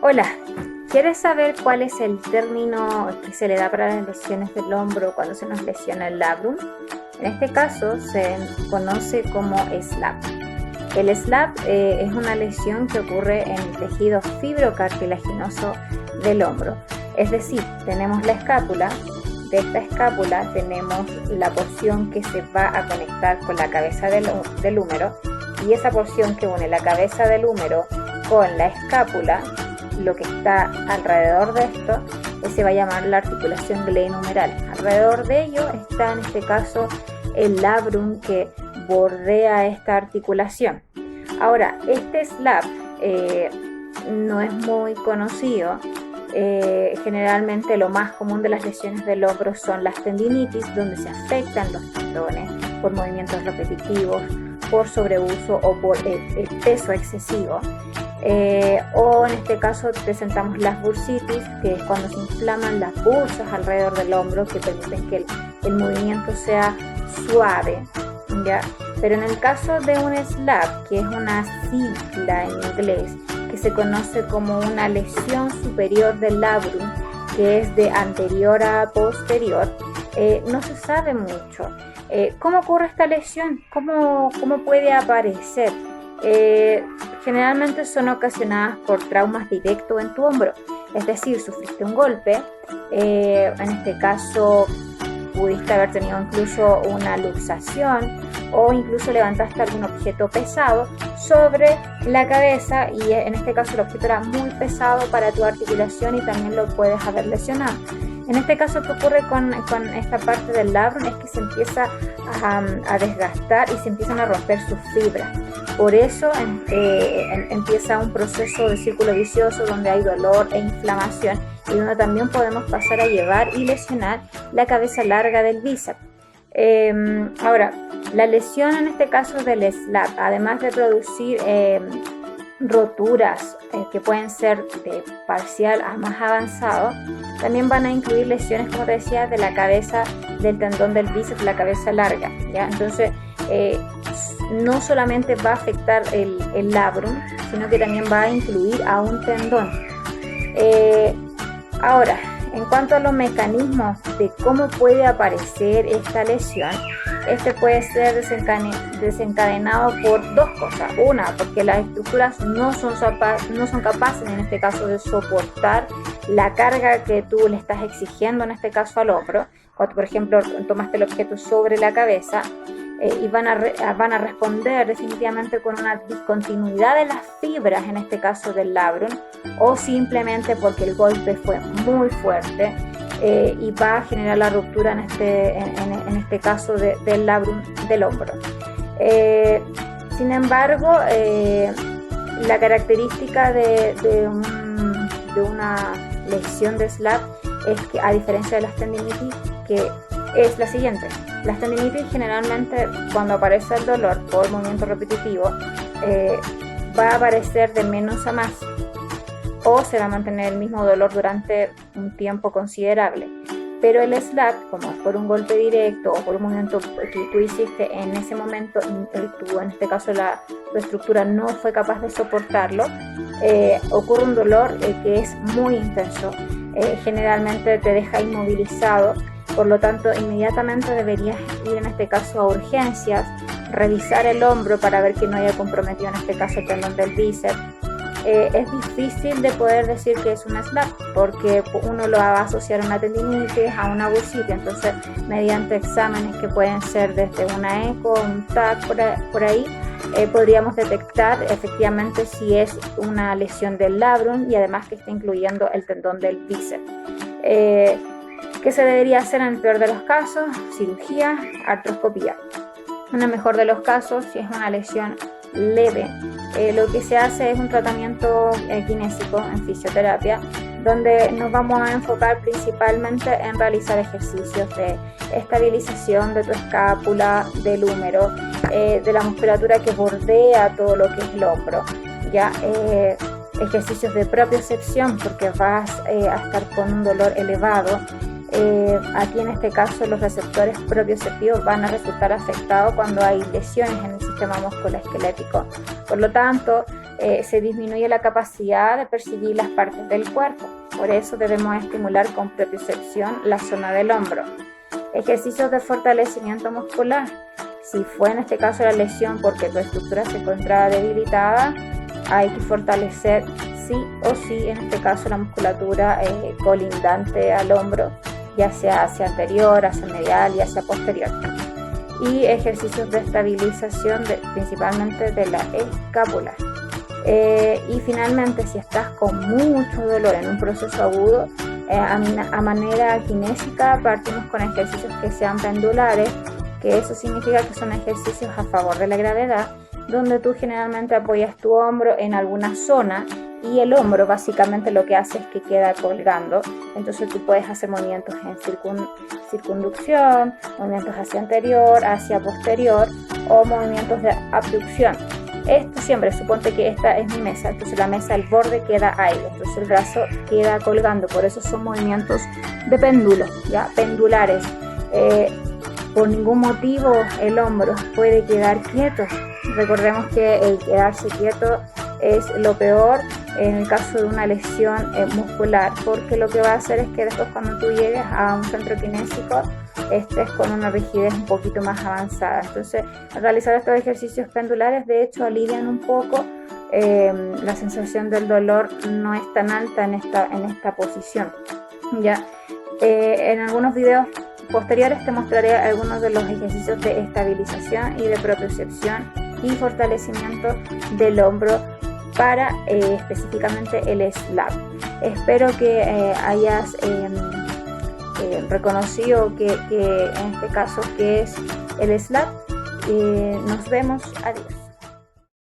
Hola, ¿quieres saber cuál es el término que se le da para las lesiones del hombro cuando se nos lesiona el labrum? En este caso se conoce como SLAP. El SLAP es una lesión que ocurre en el tejido fibrocartilaginoso del hombro. Es decir, tenemos la escápula. De esta escápula tenemos la porción que se va a conectar con la cabeza del húmero, y esa porción que une la cabeza del húmero con la escápula, lo que está alrededor de esto, se va a llamar la articulación glenohumeral. Alrededor de ello está en este caso el labrum que bordea esta articulación. Ahora, este SLAP no es muy conocido. Generalmente lo más común de las lesiones del hombro son las tendinitis, donde se afectan los tendones por movimientos repetitivos, por sobreuso o por el peso excesivo. O en este caso presentamos las bursitis, que es cuando se inflaman las bursas alrededor del hombro que permiten que el movimiento sea suave, ¿ya? Pero en el caso de un SLAP, que es una sigla en inglés, que se conoce como una lesión superior del labrum, que es de anterior a posterior, no se sabe mucho. ¿Cómo ocurre esta lesión? ¿Cómo puede aparecer? Generalmente son ocasionadas por traumas directos en tu hombro, es decir, sufriste un golpe, en este caso pudiste haber tenido incluso una luxación o incluso levantaste algún objeto pesado sobre la cabeza, y en este caso el objeto era muy pesado para tu articulación y también lo puedes haber lesionado. En este caso, ¿qué ocurre con esta parte del labrum? Es que se empieza a desgastar y se empiezan a romper sus fibras. Por eso empieza un proceso de círculo vicioso donde hay dolor e inflamación, y donde también podemos pasar a llevar y lesionar la cabeza larga del bíceps. Ahora, la lesión en este caso del SLAP, además de producir roturas que pueden ser de parcial a más avanzado, también van a incluir lesiones, como te decía, de la cabeza del tendón del bíceps, la cabeza larga, ¿ya? Entonces, no solamente va a afectar el labrum, sino que también va a incluir a un tendón. Ahora, en cuanto a los mecanismos de cómo puede aparecer esta lesión, este puede ser desencadenado por dos cosas. Una, porque las estructuras no son capaces, en este caso, de soportar la carga que tú le estás exigiendo, en este caso al hombro. Cuando, por ejemplo, tomaste el objeto sobre la cabeza, y van a responder definitivamente con una discontinuidad de las fibras, en este caso del labrum, o simplemente porque el golpe fue muy fuerte, y va a generar la ruptura en este caso del labrum del hombro. Sin embargo, la característica de una lesión de SLAP es que, a diferencia de las tendinitis, que es la siguiente: las tendinitis generalmente, cuando aparece el dolor por movimiento repetitivo, va a aparecer de menos a más, o se va a mantener el mismo dolor durante un tiempo considerable. Pero el SLAP, como es por un golpe directo o por un movimiento que tú hiciste en ese momento, en este caso la estructura no fue capaz de soportarlo, ocurre un dolor que es muy intenso, generalmente te deja inmovilizado. Por lo tanto, inmediatamente deberías ir, en este caso, a urgencias, revisar el hombro para ver que no haya comprometido, en este caso, el tendón del bíceps. Es difícil de poder decir que es un SLAP, porque uno lo va a asociar a una tendinitis, a una bursitis. Entonces, mediante exámenes que pueden ser desde una eco, un TAC, por ahí, podríamos detectar efectivamente si es una lesión del labrum, y además que está incluyendo el tendón del bíceps. ¿Qué se debería hacer en el peor de los casos? Cirugía, artroscopía. En el mejor de los casos, si es una lesión leve, lo que se hace es un tratamiento kinésico en fisioterapia, donde nos vamos a enfocar principalmente en realizar ejercicios de estabilización de tu escápula, del húmero, de la musculatura que bordea todo lo que es el hombro, ¿ya? Ejercicios de propiocepción, porque vas a estar con un dolor elevado. Aquí en este caso los receptores propioceptivos van a resultar afectados cuando hay lesiones en el sistema musculoesquelético. Por lo tanto, se disminuye la capacidad de percibir las partes del cuerpo. Por eso debemos estimular con propiocepción la zona del hombro. Ejercicios de fortalecimiento muscular. Si fue en este caso la lesión porque tu estructura se encontraba debilitada, hay que fortalecer sí o sí, en este caso la musculatura colindante al hombro, ya sea hacia anterior, hacia medial y hacia posterior. Y ejercicios de estabilización principalmente de la escápula. Y finalmente, si estás con mucho dolor en un proceso agudo, a manera kinésica partimos con ejercicios que sean pendulares, que eso significa que son ejercicios a favor de la gravedad, donde tú generalmente apoyas tu hombro en alguna zona y el hombro básicamente lo que hace es que queda colgando. Entonces tú puedes hacer movimientos en circunducción, movimientos hacia anterior, hacia posterior o movimientos de abducción. Esto siempre, suponte que esta es mi mesa, entonces la mesa, el borde queda ahí, entonces el brazo queda colgando, por eso son movimientos de péndulo, ya pendulares. Por ningún motivo el hombro puede quedar quieto. Recordemos que el quedarse quieto es lo peor en el caso de una lesión muscular, porque lo que va a hacer es que después cuando tú llegues a un centro kinésico estés con una rigidez un poquito más avanzada. Entonces, al realizar estos ejercicios pendulares, de hecho, alivian un poco la sensación del dolor, no es tan alta en esta posición. ¿Ya? En algunos videos posteriores te mostraré algunos de los ejercicios de estabilización y de propiocepción y fortalecimiento del hombro para específicamente el slap. Espero que hayas reconocido que en este caso que es el slap. Nos vemos, adiós.